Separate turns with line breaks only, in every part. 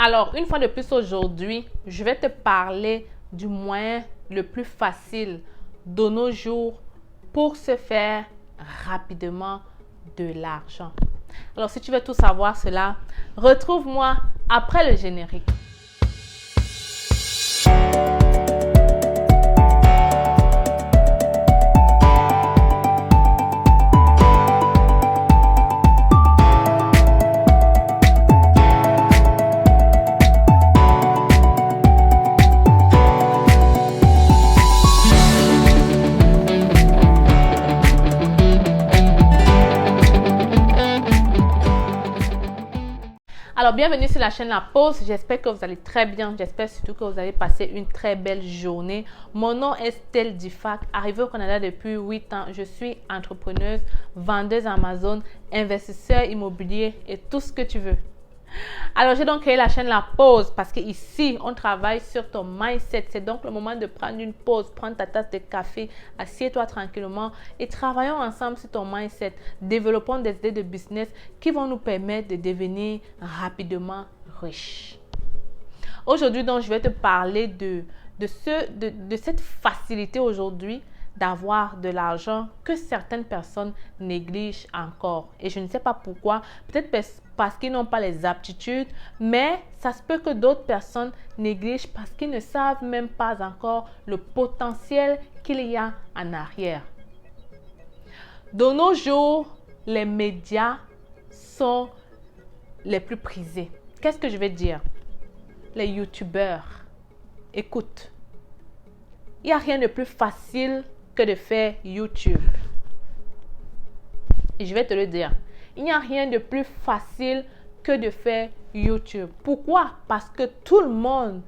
Alors, une fois de plus aujourd'hui, je vais te parler du moyen le plus facile de nos jours pour se faire rapidement de l'argent. Alors, si tu veux tout savoir cela, retrouve-moi après le générique. Alors, bienvenue sur la chaîne La Pause. J'espère que vous allez très bien. J'espère surtout que vous avez passé une très belle journée. Mon nom est Stell Difac, arrivée au Canada depuis 8 ans. Je suis entrepreneuse, vendeuse Amazon, investisseur immobilier et tout ce que tu veux. Alors, j'ai donc créé la chaîne La Pause parce qu'ici, on travaille sur ton mindset. C'est donc le moment de prendre une pause, prendre ta tasse de café, assieds-toi tranquillement et travaillons ensemble sur ton mindset. Développons des idées de business qui vont nous permettre de devenir rapidement riches. Aujourd'hui, donc, je vais te parler de cette facilité aujourd'hui d'avoir de l'argent que certaines personnes négligent encore. Et je ne sais pas pourquoi, peut-être parce qu'ils n'ont pas les aptitudes, mais ça se peut que d'autres personnes négligent parce qu'ils ne savent même pas encore le potentiel qu'il y a en arrière. De nos jours, les médias sont les plus prisés. Qu'est-ce que je vais dire? Les youtubeurs. Écoute, il n'y a rien de plus facile que de faire YouTube. Et je vais te le dire. Il n'y a rien de plus facile que de faire YouTube. Pourquoi? Parce que tout le monde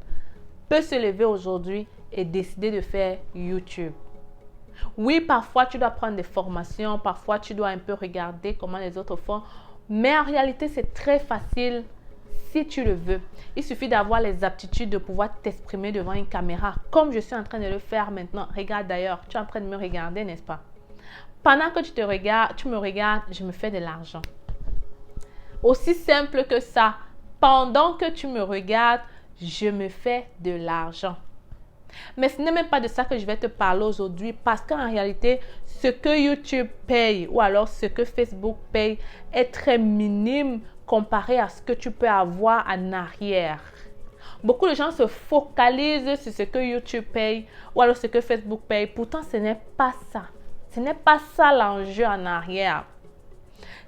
peut se lever aujourd'hui et décider de faire YouTube. Oui, parfois tu dois prendre des formations, parfois tu dois un peu regarder comment les autres font, mais en réalité c'est très facile si tu le veux. Il suffit d'avoir les aptitudes de pouvoir t'exprimer devant une caméra, comme je suis en train de le faire maintenant. Regarde d'ailleurs, tu es en train de me regarder, n'est-ce pas? Pendant que tu me regardes, je me fais de l'argent. Aussi simple que ça. Pendant que tu me regardes, je me fais de l'argent. Mais ce n'est même pas de ça que je vais te parler aujourd'hui parce qu'en réalité, ce que YouTube paye ou alors ce que Facebook paye est très minime comparé à ce que tu peux avoir en arrière. Beaucoup de gens se focalisent sur ce que YouTube paye ou alors ce que Facebook paye. Pourtant, ce n'est pas ça. Ce n'est pas ça l'enjeu en arrière.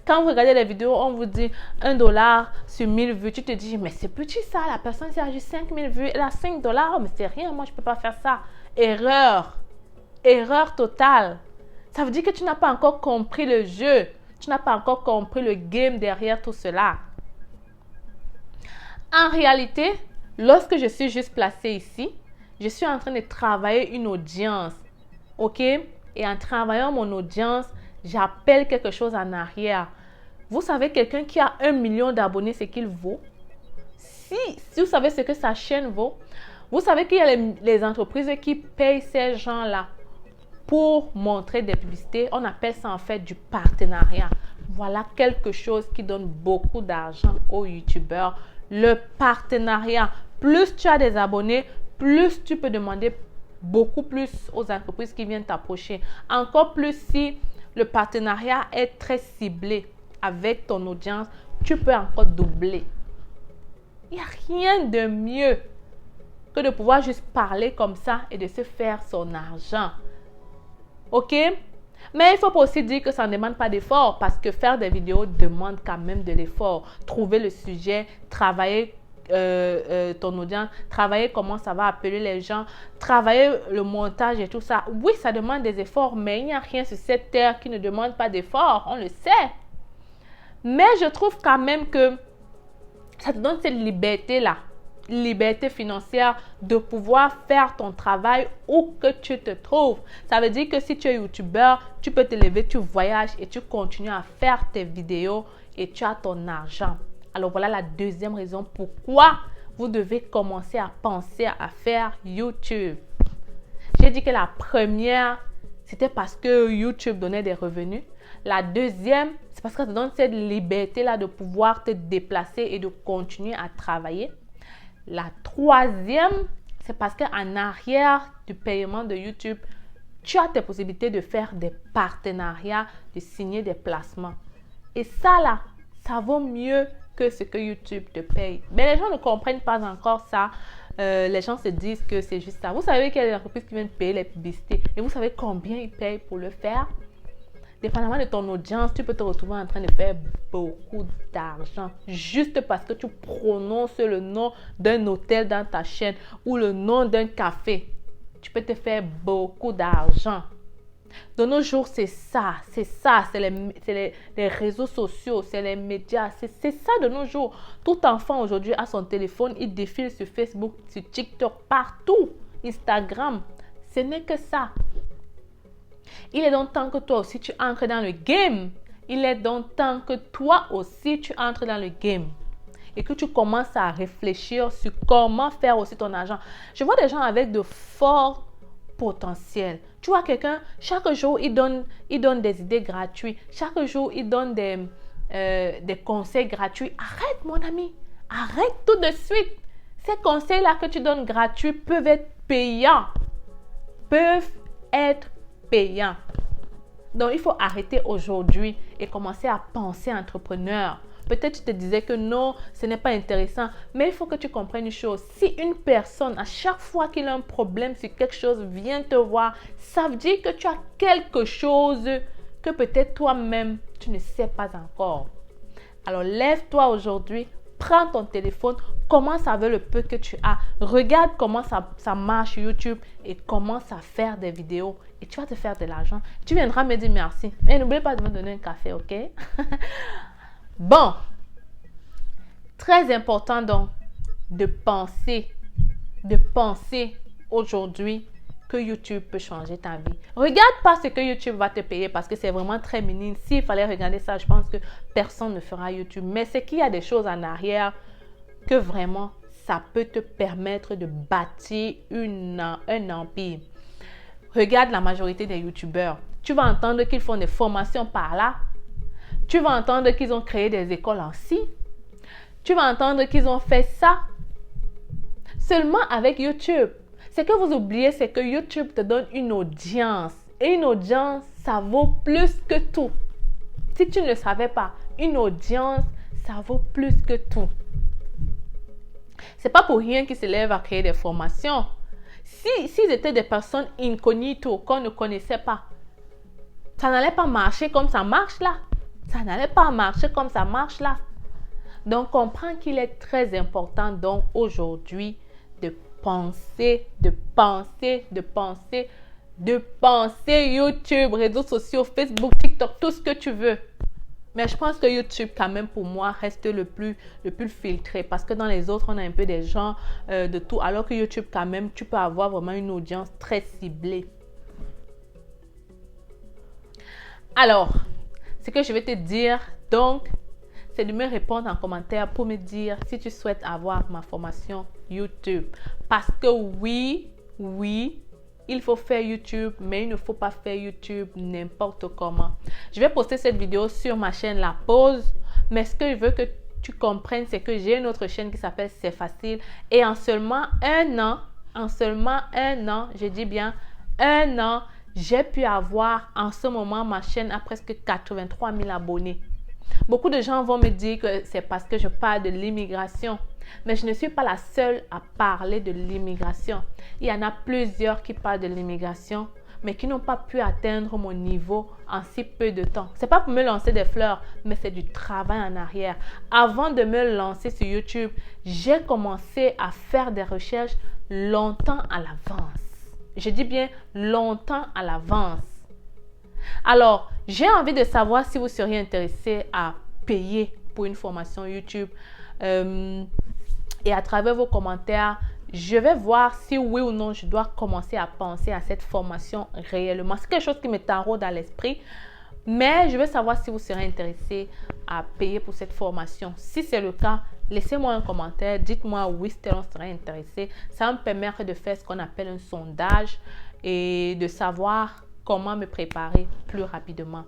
Quand vous regardez les vidéos, on vous dit $1 sur 1000 vues. Tu te dis, mais c'est petit ça. La personne a juste 5000 vues. Elle a $5. Mais c'est rien. Moi, je ne peux pas faire ça. Erreur. Erreur totale. Ça veut dire que tu n'as pas encore compris le jeu. Tu n'as pas encore compris le game derrière tout cela. En réalité, lorsque je suis juste placée ici, je suis en train de travailler une audience. OK? Et en travaillant mon audience, j'appelle quelque chose en arrière. Vous savez, quelqu'un qui a 1 million d'abonnés, c'est qu'il vaut. Si vous savez ce que sa chaîne vaut, vous savez qu'il y a les entreprises qui payent ces gens-là pour montrer des publicités. On appelle ça en fait du partenariat. Voilà quelque chose qui donne beaucoup d'argent aux youtubeurs. Le partenariat. Plus tu as des abonnés, plus tu peux demander beaucoup plus aux entreprises qui viennent t'approcher. Encore plus si le partenariat est très ciblé avec ton audience, tu peux encore doubler. Il n'y a rien de mieux que de pouvoir juste parler comme ça et de se faire son argent. OK? Mais il faut pas aussi dire que ça ne demande pas d'effort parce que faire des vidéos demande quand même de l'effort. Trouver le sujet, travailler ton audience, travailler comment ça va appeler les gens, travailler le montage et tout ça. Oui, ça demande des efforts, mais il n'y a rien sur cette terre qui ne demande pas d'efforts, on le sait. Mais je trouve quand même que ça te donne cette liberté-là, liberté financière de pouvoir faire ton travail où que tu te trouves. Ça veut dire que si tu es youtubeur, tu peux te lever, tu voyages et tu continues à faire tes vidéos et tu as ton argent. Alors voilà la deuxième raison pourquoi vous devez commencer à penser à faire YouTube. J'ai dit que la première, c'était parce que YouTube donnait des revenus. La deuxième, c'est parce que ça te donne cette liberté-là de pouvoir te déplacer et de continuer à travailler. La troisième, c'est parce qu'en arrière du paiement de YouTube, tu as tes possibilités de faire des partenariats, de signer des placements. Et ça là, ça vaut mieux que ce que YouTube te paye. Mais les gens ne comprennent pas encore ça. Les gens se disent que c'est juste ça. Vous savez qu'il y a des entreprises qui viennent payer les publicités. Et vous savez combien ils payent pour le faire? Dépendamment de ton audience, tu peux te retrouver en train de faire beaucoup d'argent juste parce que tu prononces le nom d'un hôtel dans ta chaîne ou le nom d'un café. Tu peux te faire beaucoup d'argent. De nos jours, c'est ça, c'est les réseaux sociaux, c'est les médias, c'est ça de nos jours. Tout enfant aujourd'hui a son téléphone, il défile sur Facebook, sur TikTok, partout, Instagram. Ce n'est que ça. Il est donc temps que toi aussi tu entres dans le game. Il est donc temps que toi aussi tu entres dans le game. Et que tu commences à réfléchir sur comment faire aussi ton argent. Je vois des gens avec de forts potentiels. Tu vois quelqu'un, chaque jour, il donne des idées gratuites. Chaque jour, il donne des conseils gratuits. Arrête, mon ami. Arrête tout de suite. Ces conseils-là que tu donnes gratuits peuvent être payants. Donc, il faut arrêter aujourd'hui et commencer à penser entrepreneur. Peut-être tu te disais que non, ce n'est pas intéressant. Mais il faut que tu comprennes une chose. Si une personne, à chaque fois qu'il a un problème sur quelque chose, vient te voir, ça veut dire que tu as quelque chose que peut-être toi-même, tu ne sais pas encore. Alors, lève-toi aujourd'hui, prends ton téléphone, commence avec le peu que tu as. Regarde comment ça marche sur YouTube et commence à faire des vidéos. Et tu vas te faire de l'argent. Tu viendras me dire merci. Mais n'oublie pas de me donner un café, ok? Bon, très important donc de penser aujourd'hui que YouTube peut changer ta vie. Regarde pas ce que YouTube va te payer parce que c'est vraiment très minime. S'il fallait regarder ça, je pense que personne ne fera YouTube. Mais c'est qu'il y a des choses en arrière que vraiment ça peut te permettre de bâtir un empire. Regarde la majorité des YouTubeurs. Tu vas entendre qu'ils font des formations par là. Tu vas entendre qu'ils ont créé des écoles en ci. Tu vas entendre qu'ils ont fait ça. Seulement avec YouTube. Ce que vous oubliez, c'est que YouTube te donne une audience. Et une audience, ça vaut plus que tout. Si tu ne le savais pas, une audience, ça vaut plus que tout. C'est pas pour rien qu'ils se lèvent à créer des formations. S'ils étaient des personnes incognito, qu'on ne connaissait pas, ça n'allait pas marcher comme ça marche là. Ça n'allait pas marcher comme ça marche là. Donc, comprends qu'il est très important donc aujourd'hui de penser YouTube, réseaux sociaux, Facebook, TikTok, tout ce que tu veux. Mais je pense que YouTube, quand même, pour moi, reste le plus filtré. Parce que dans les autres, on a un peu des gens de tout. Alors que YouTube, quand même, tu peux avoir vraiment une audience très ciblée. Alors, ce que je vais te dire, donc, c'est de me répondre en commentaire pour me dire si tu souhaites avoir ma formation YouTube. Parce que oui, il faut faire YouTube, mais il ne faut pas faire YouTube n'importe comment. Je vais poster cette vidéo sur ma chaîne La Pause, mais ce que je veux que tu comprennes, c'est que j'ai une autre chaîne qui s'appelle C'est Facile. Et en seulement un an, je dis bien un an, j'ai pu avoir en ce moment ma chaîne à presque 83 000 abonnés. Beaucoup de gens vont me dire que c'est parce que je parle de l'immigration. Mais je ne suis pas la seule à parler de l'immigration. Il y en a plusieurs qui parlent de l'immigration, mais qui n'ont pas pu atteindre mon niveau en si peu de temps. Ce n'est pas pour me lancer des fleurs, mais c'est du travail en arrière. Avant de me lancer sur YouTube, j'ai commencé à faire des recherches longtemps à l'avance. Je dis bien longtemps à l'avance. Alors, j'ai envie de savoir si vous seriez intéressé à payer pour une formation YouTube. Et à travers vos commentaires, je vais voir si oui ou non je dois commencer à penser à cette formation réellement. C'est quelque chose qui me taraude à l'esprit. Mais je veux savoir si vous serez intéressé à payer pour cette formation. Si c'est le cas, laissez-moi un commentaire. Dites-moi oui, on serait intéressé. Ça va me permettre de faire ce qu'on appelle un sondage et de savoir comment me préparer plus rapidement.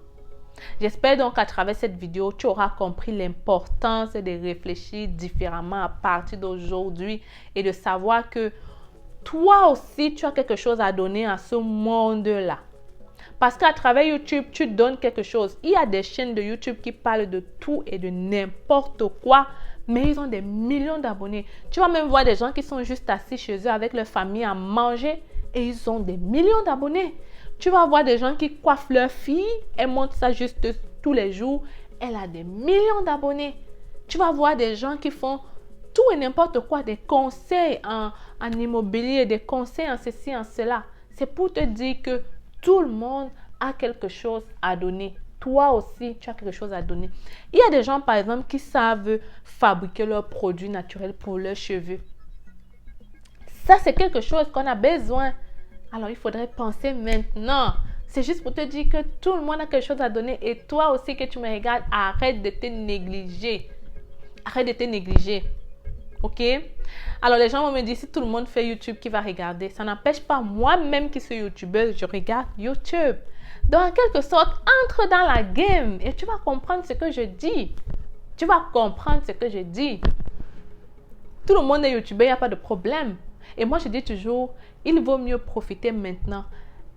J'espère donc qu'à travers cette vidéo, tu auras compris l'importance de réfléchir différemment à partir d'aujourd'hui et de savoir que toi aussi, tu as quelque chose à donner à ce monde-là. Parce qu'à travers YouTube, tu donnes quelque chose. Il y a des chaînes de YouTube qui parlent de tout et de n'importe quoi, mais ils ont des millions d'abonnés. Tu vas même voir des gens qui sont juste assis chez eux avec leur famille à manger et ils ont des millions d'abonnés. Tu vas voir des gens qui coiffent leur fille, elles montent ça juste tous les jours, elle a des millions d'abonnés. Tu vas voir des gens qui font tout et n'importe quoi, des conseils en immobilier, des conseils en ceci, en cela. C'est pour te dire que tout le monde a quelque chose à donner. Toi aussi, tu as quelque chose à donner. Il y a des gens, par exemple, qui savent fabriquer leurs produits naturels pour leurs cheveux. Ça, c'est quelque chose qu'on a besoin. Alors, il faudrait penser maintenant. C'est juste pour te dire que tout le monde a quelque chose à donner. Et toi aussi que tu me regardes, arrête de te négliger. Arrête de te négliger. Ok? Alors, les gens vont me dire, si tout le monde fait YouTube, qui va regarder? Ça n'empêche pas, moi-même qui suis YouTubeuse, je regarde YouTube. Donc, en quelque sorte, entre dans la game et tu vas comprendre ce que je dis. Tu vas comprendre ce que je dis. Tout le monde est YouTubeur, il n'y a pas de problème. Et moi, je dis toujours, il vaut mieux profiter maintenant,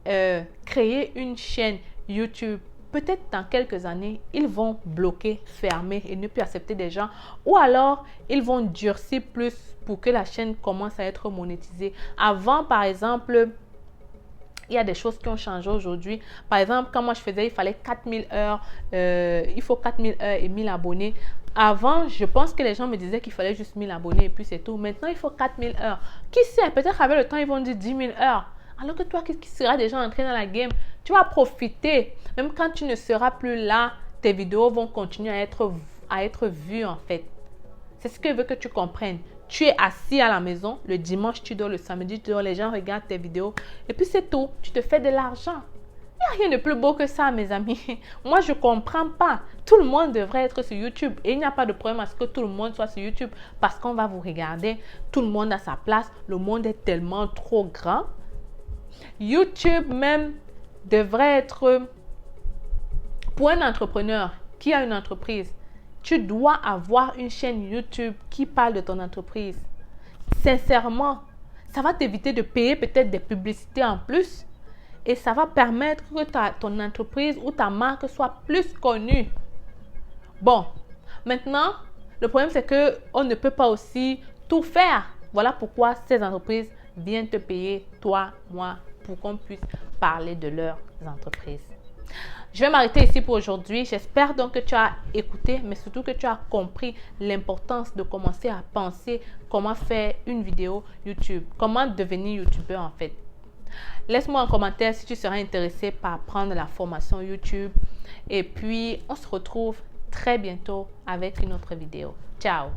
créer une chaîne YouTube. Peut-être dans quelques années, ils vont bloquer, fermer et ne plus accepter des gens. Ou alors, ils vont durcir plus pour que la chaîne commence à être monétisée. Avant, par exemple, il y a des choses qui ont changé aujourd'hui. Par exemple, quand moi je faisais, il fallait 4000 heures. Il faut 4000 heures et 1000 abonnés. Avant, je pense que les gens me disaient qu'il fallait juste 1000 abonnés et puis c'est tout. Maintenant, il faut 4000 heures. Qui sait, peut-être avec le temps, ils vont dire 10 000 heures. Alors que toi, qui seras déjà entré dans la game, tu vas profiter. Même quand tu ne seras plus là, tes vidéos vont continuer à être vues en fait. C'est ce que je veux que tu comprennes. Tu es assis à la maison, le dimanche tu dors, le samedi tu dors, les gens regardent tes vidéos et puis c'est tout. Tu te fais de l'argent. Il n'y a rien de plus beau que ça, mes amis. Moi, je ne comprends pas. Tout le monde devrait être sur YouTube. Et il n'y a pas de problème à ce que tout le monde soit sur YouTube parce qu'on va vous regarder. Tout le monde a sa place. Le monde est tellement trop grand. YouTube même devrait être pour un entrepreneur qui a une entreprise. Tu dois avoir une chaîne YouTube qui parle de ton entreprise. Sincèrement, ça va t'éviter de payer peut-être des publicités en plus. Et ça va permettre que ton entreprise ou ta marque soit plus connue. Bon, maintenant, le problème c'est qu'on ne peut pas aussi tout faire. Voilà pourquoi ces entreprises viennent te payer, toi, moi, pour qu'on puisse parler de leurs entreprises. Je vais m'arrêter ici pour aujourd'hui. J'espère donc que tu as écouté, mais surtout que tu as compris l'importance de commencer à penser comment faire une vidéo YouTube, comment devenir YouTubeur en fait. Laisse-moi un commentaire si tu seras intéressé par prendre la formation YouTube. Et puis, on se retrouve très bientôt avec une autre vidéo. Ciao!